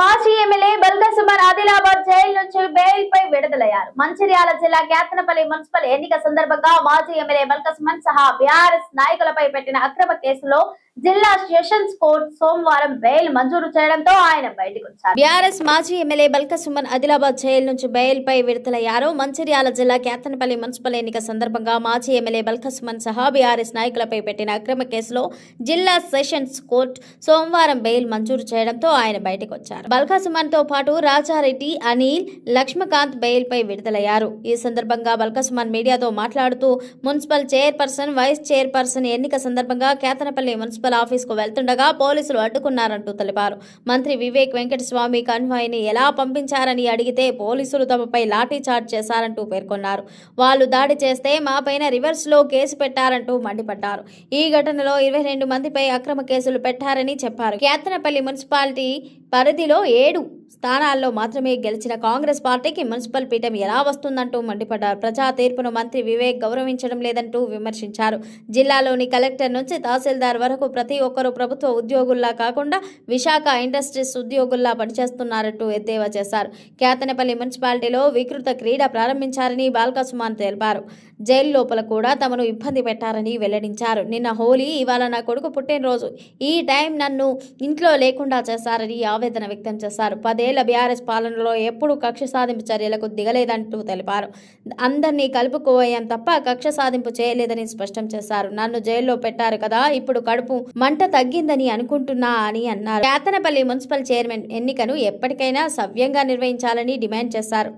మాజీ MLA Balka Suman Adilabad jail నుంచి bail పై విడుదలయ్యారు. మంచిర్యాల జిల్లా కేతనపల్లి మున్సిపల్ ఎన్నిక సందర్భంగా మాజీ ఎమ్మెల్యే బల్కా సుమన్ సహా బీఆర్ఎస్ నాయకులపై పెట్టిన అక్రమ కేసులో జిల్లా సెషన్స్ కోర్టు సోమవారం బెయిల్ మంజూరు చేయడంతో ఆయన బయటకు వచ్చారు. బీఆర్ఎస్ మాజీ ఎమ్మెల్యే బల్కా సుమన్ ఆదిలాబాద్ జైలు నుంచి బెయిల్ పై విడుదలయ్యారు. మంచిర్యాల జిల్లా కేతనపల్లి మున్సిపల్ ఎన్నిక సందర్భంగా మాజీ ఎమ్మెల్యే బల్కా సుమన్ సహా బీఆర్ఎస్ నాయకులపై పెట్టిన అక్రమ కేసులో జిల్లా సెషన్స్ కోర్టు సోమవారం బెయిల్ మంజూరు చేయడంతో ఆయన బయటకు వచ్చారు. బల్కా సుమన్ తో పాటు రాజారెడ్డి, అనిల్, లక్ష్మకాంత్ బెయిల్ పై విడుదలయ్యారు. ఈ సందర్భంగా బల్కా సుమన్ మీడియాతో మాట్లాడుతూ మున్సిపల్ చైర్పర్సన్, వైస్ చైర్పర్సన్ ఎన్నిక సందర్భంగా కేతనపల్లి మున్సిపల్ ఆఫీస్ కు వెళ్తుండగా పోలీసులు అడ్డుకున్నారంటూ తెలిపారు. మంత్రి వివేక్ వెంకటస్వామి కన్వాయ్ ని ఎలా పంపించారని అడిగితే పోలీసులు తమపై లాఠీ చార్జ్ చేశారంటూ పేర్కొన్నారు. వాళ్ళు దాడి చేస్తే మాపైన రివర్స్ లో కేసు పెట్టారంటూ మండిపడ్డారు. ఈ ఘటనలో 22 మందిపై అక్రమ కేసులు పెట్టారని చెప్పారు. కేతనపల్లి మున్సిపాలిటీ పరిధిలో 7 స్థానాల్లో మాత్రమే గెలిచిన కాంగ్రెస్ పార్టీకి మున్సిపల్ పీఠం ఎలా వస్తుందంటూ మండిపడ్డారు. ప్రజా తీర్పును మంత్రి వివేక్ గౌరవించడం లేదంటూ విమర్శించారు. జిల్లాలోని కలెక్టర్ నుంచి తహసీల్దార్ వరకు ప్రతి ఒక్కరూ ప్రభుత్వ ఉద్యోగుల్లా కాకుండా విశాఖ ఇండస్ట్రీస్ ఉద్యోగుల్లా పనిచేస్తున్నారంటూ ఎద్దేవా చేశారు. కేతనపల్లి మున్సిపాలిటీలో వికృత క్రీడ ప్రారంభించారని బల్కా సుమన్ తెలిపారు. జైలు లోపల కూడా తమను ఇబ్బంది పెట్టారని వెల్లడించారు. నిన్న హోలీ, ఇవాళ నా కొడుకు పుట్టినరోజు, ఈ టైం నన్ను ఇంట్లో లేకుండా చేశారని ఆవేదన వ్యక్తం చేశారు. 10 ఏళ్ల బీఆర్ఎస్ పాలనలో ఎప్పుడూ కక్ష సాధింపు చర్యలకు దిగలేదంటూ తెలిపారు. అందరినీ కలుపుకోయాం తప్ప కక్ష సాధింపు చేయలేదని స్పష్టం చేశారు. నన్ను జైల్లో పెట్టారు కదా, ఇప్పుడు కడుపు మంట తగ్గిందని అనుకుంటున్నా అని అన్నారు. కేతనపల్లి మున్సిపల్ చైర్మన్ ఎన్నికను ఎప్పటికైనా సవ్యంగా నిర్వహించాలని డిమాండ్ చేశారు.